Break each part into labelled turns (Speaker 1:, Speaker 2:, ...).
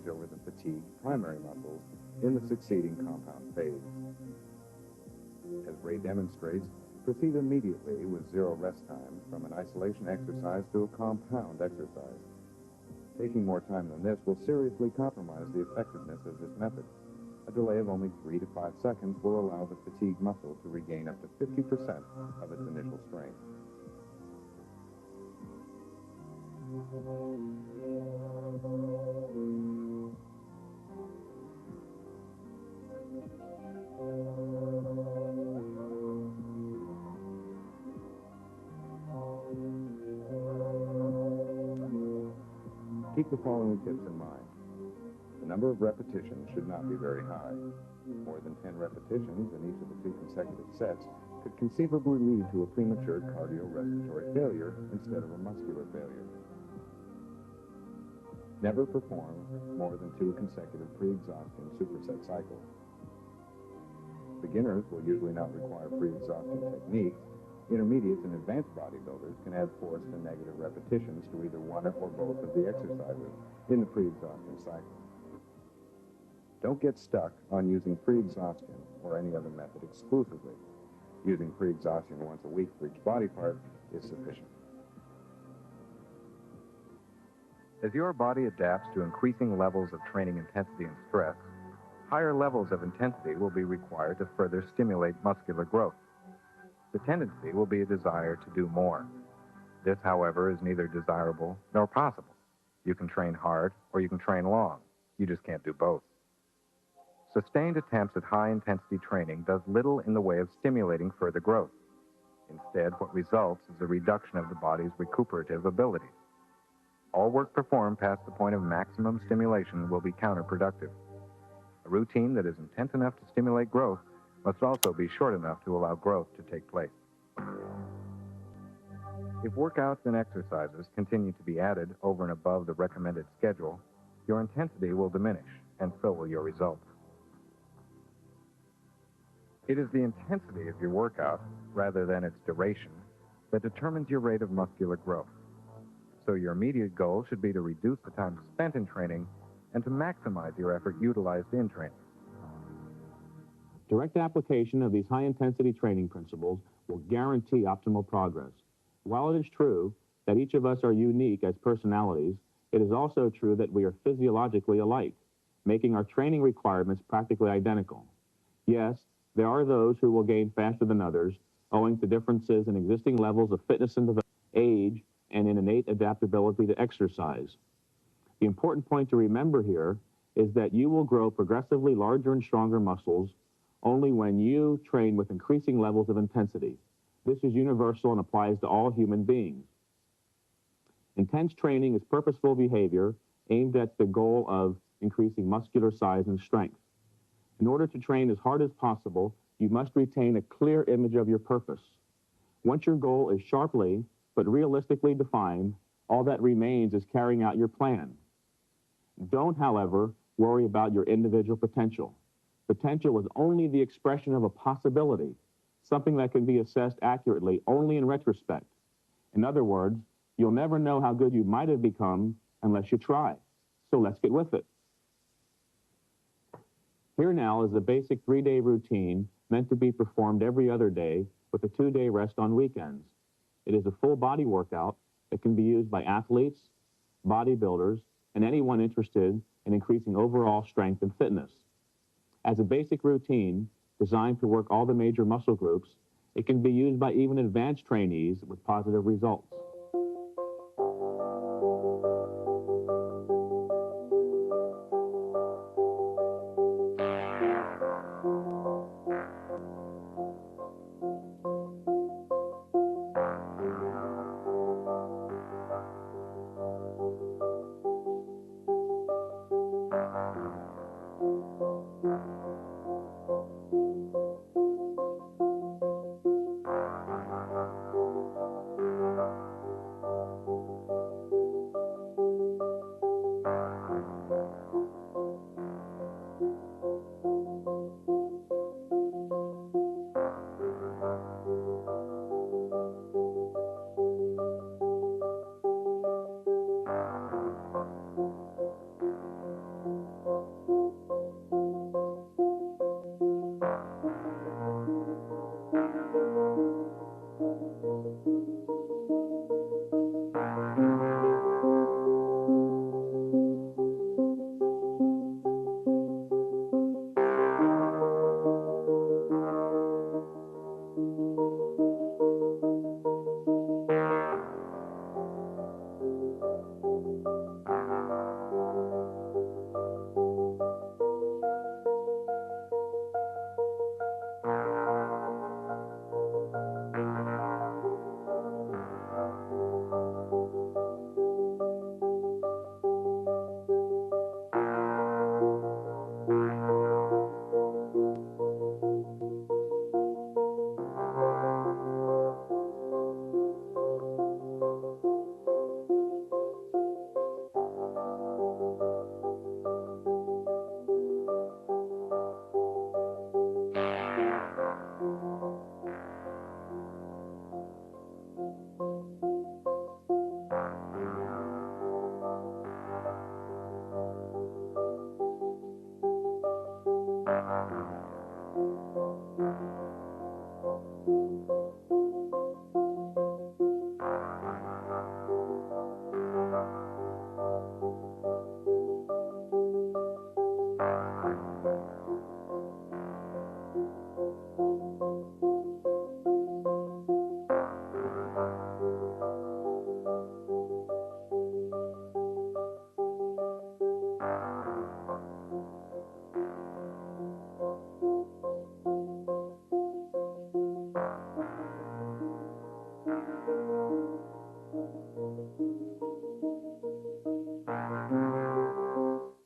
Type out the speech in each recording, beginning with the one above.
Speaker 1: advantage over the fatigued primary muscles in the succeeding compound phase. As Ray demonstrates, proceed immediately with zero rest time from an isolation exercise to a compound exercise. Taking more time than this will seriously compromise the effectiveness of this method. A delay of only 3 to 5 seconds will allow the fatigued muscle to regain up to 50% of its initial strength. Keep the following tips in mind. The number of repetitions should not be very high. More than 10 repetitions in each of the 2 consecutive sets could conceivably lead to a premature cardiorespiratory failure instead of a muscular failure. Never perform more than 2 consecutive pre-exhausting superset cycles. Beginners will usually not require pre-exhausting techniques. Intermediates and advanced bodybuilders can add forced and negative repetitions to either one or both of the exercises in the pre-exhaustion cycle. Don't get stuck on using pre-exhaustion or any other method exclusively. Using pre-exhaustion once a week for each body part is sufficient. As your body adapts to increasing levels of training intensity and stress, higher levels of intensity will be required to further stimulate muscular growth. The tendency will be a desire to do more. This, however, is neither desirable nor possible. You can train hard or you can train long. You just can't do both. Sustained attempts at high-intensity training does little in the way of stimulating further growth. Instead, what results is a reduction of the body's recuperative abilities. All work performed past the point of maximum stimulation will be counterproductive. A routine that is intense enough to stimulate growth must also be short enough to allow growth to take place. If workouts and exercises continue to be added over and above the recommended schedule, your intensity will diminish, and so will your results. It is the intensity of your workout, rather than its duration, that determines your rate of muscular growth. So your immediate goal should be to reduce the time spent in training and to maximize your effort utilized in training.
Speaker 2: Direct application of these high-intensity training principles will guarantee optimal progress. While it is true that each of us are unique as personalities, it is also true that we are physiologically alike, making our training requirements practically identical. Yes, there are those who will gain faster than others, owing to differences in existing levels of fitness and development, age, and in innate adaptability to exercise. The important point to remember here is that you will grow progressively larger and stronger muscles only when you train with increasing levels of intensity. This is universal and applies to all human beings. Intense training is purposeful behavior aimed at the goal of increasing muscular size and strength. In order to train as hard as possible, you must retain a clear image of your purpose. Once your goal is sharply but realistically defined, all that remains is carrying out your plan. Don't, however, worry about your individual potential. Potential is only the expression of a possibility, something that can be assessed accurately only in retrospect. In other words, you'll never know how good you might have become unless you try. So let's get with it. Here now is a basic 3-day routine meant to be performed every other day with a 2-day rest on weekends. It is a full body workout that can be used by athletes, bodybuilders, and anyone interested in increasing overall strength and fitness. As a basic routine designed to work all the major muscle groups, it can be used by even advanced trainees with positive results.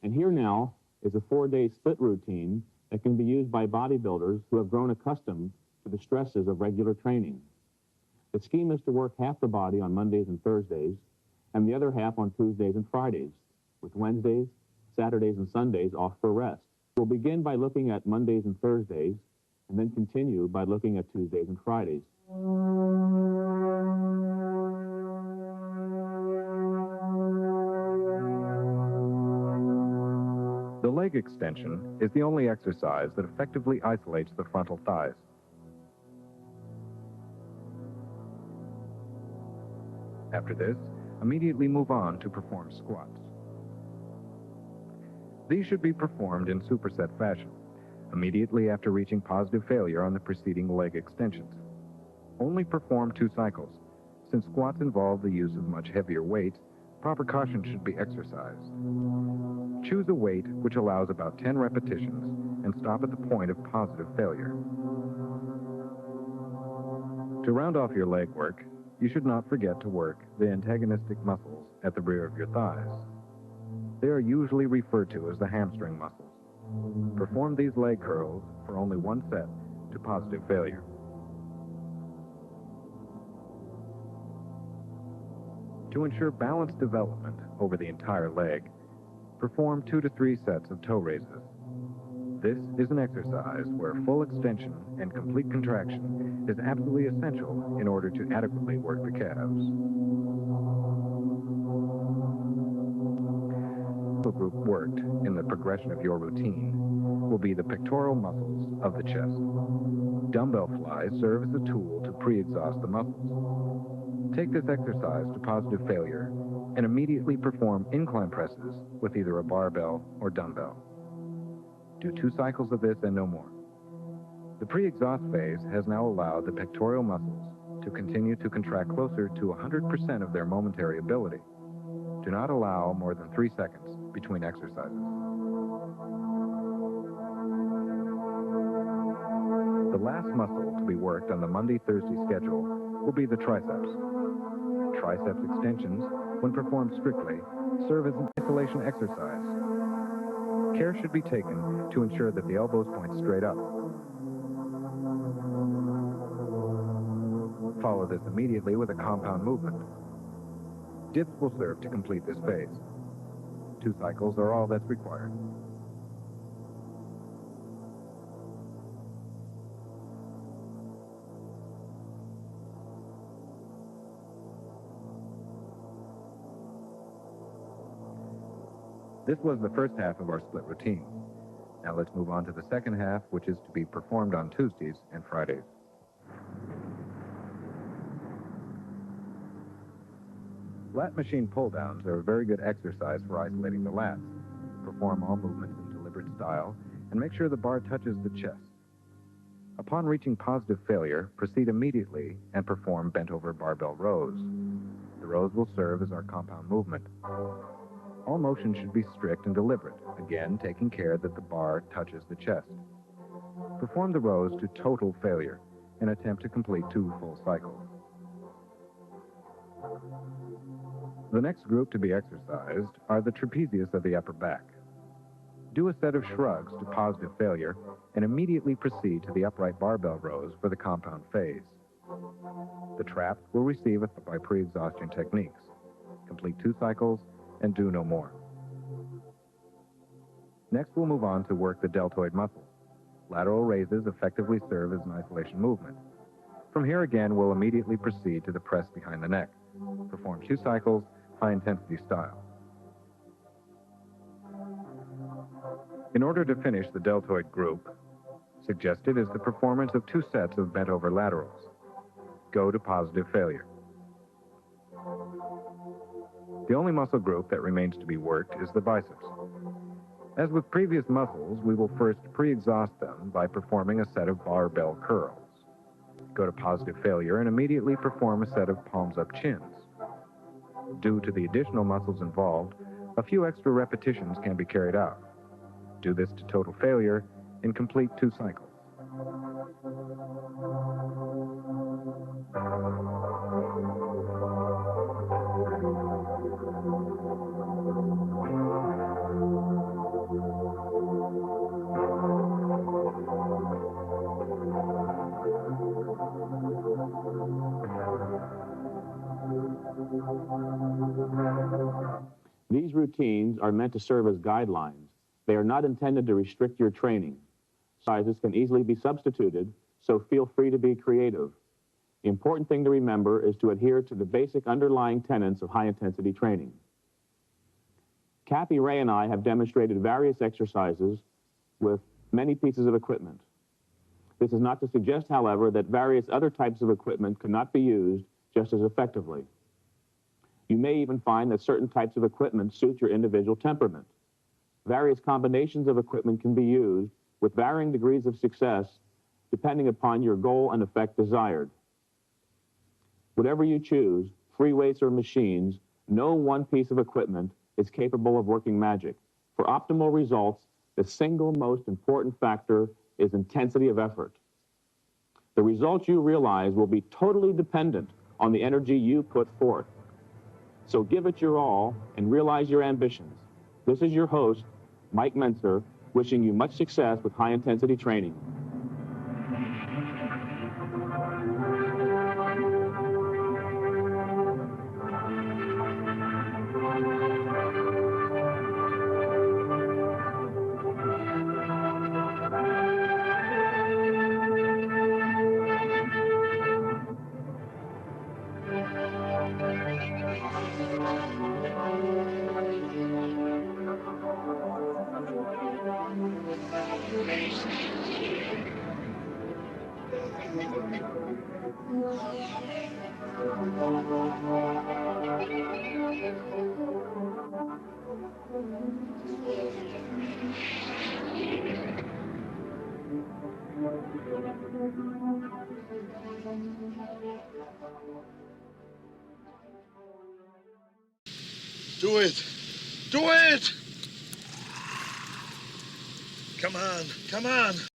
Speaker 2: And here now is a 4-day split routine that can be used by bodybuilders who have grown accustomed to the stresses of regular training. The scheme is to work half the body on Mondays and Thursdays, and the other half on Tuesdays and Fridays, with Wednesdays, Saturdays, and Sundays off for rest. We'll begin by looking at Mondays and Thursdays, and then continue by looking at Tuesdays and Fridays.
Speaker 1: The leg extension is the only exercise that effectively isolates the frontal thighs. After this, immediately move on to perform squats. These should be performed in superset fashion, immediately after reaching positive failure on the preceding leg extensions. Only perform 2 cycles. Since squats involve the use of much heavier weights, proper caution should be exercised. Choose a weight which allows about 10 repetitions and stop at the point of positive failure. To round off your leg work, you should not forget to work the antagonistic muscles at the rear of your thighs. They are usually referred to as the hamstring muscles. Perform these leg curls for only 1 set to positive failure. To ensure balanced development over the entire leg, perform 2 to 3 sets of toe raises. This is an exercise where full extension and complete contraction is absolutely essential in order to adequately work the calves. The group worked in the progression of your routine will be the pectoral muscles of the chest. Dumbbell flies serve as a tool to pre-exhaust the muscles. Take this exercise to positive failure and immediately perform incline presses with either a barbell or dumbbell. Do 2 cycles of this and no more. The pre-exhaust phase has now allowed the pectoral muscles to continue to contract closer to 100% of their momentary ability. Do not allow more than 3 seconds between exercises. The last muscle to be worked on the Monday-Thursday schedule will be the triceps. Triceps extensions, when performed strictly, serve as an isolation exercise. Care should be taken to ensure that the elbows point straight up. Follow this immediately with a compound movement. Dips will serve to complete this phase. 2 cycles are all that's required. This was the first half of our split routine. Now let's move on to the second half, which is to be performed on Tuesdays and Fridays. Lat machine pull-downs are a very good exercise for isolating the lats. Perform all movements in deliberate style and make sure the bar touches the chest. Upon reaching positive failure, proceed immediately and perform bent-over barbell rows. The rows will serve as our compound movement. All motion should be strict and deliberate, again taking care that the bar touches the chest. Perform the rows to total failure and attempt to complete 2 full cycles. The next group to be exercised are the trapezius of the upper back. Do a set of shrugs to positive failure and immediately proceed to the upright barbell rows for the compound phase. The trap will receive it by pre-exhaustion techniques. Complete 2 cycles and do no more. Next, we'll move on to work the deltoid muscle. Lateral raises effectively serve as an isolation movement. From here again, we'll immediately proceed to the press behind the neck. Perform 2 cycles, high-intensity style. In order to finish the deltoid group, suggested is the performance of 2 sets of bent-over laterals. Go to positive failure. The only muscle group that remains to be worked is the biceps. As with previous muscles, we will first pre-exhaust them by performing a set of barbell curls. Go to positive failure and immediately perform a set of palms-up chins. Due to the additional muscles involved, a few extra repetitions can be carried out. Do this to total failure and complete 2 cycles.
Speaker 2: These routines are meant to serve as guidelines. They are not intended to restrict your training. Sizes can easily be substituted, so feel free to be creative. The important thing to remember is to adhere to the basic underlying tenets of high-intensity training. Kathy, Ray, and I have demonstrated various exercises with many pieces of equipment. This is not to suggest, however, that various other types of equipment cannot be used just as effectively. You may even find that certain types of equipment suit your individual temperament. Various combinations of equipment can be used with varying degrees of success depending upon your goal and effect desired. Whatever you choose, free weights or machines, no one piece of equipment is capable of working magic. For optimal results, the single most important factor is intensity of effort. The results you realize will be totally dependent on the energy you put forth. So give it your all and realize your ambitions. This is your host, Mike Mentzer, wishing you much success with high-intensity training.
Speaker 3: Do it! Do it! Come on, come on!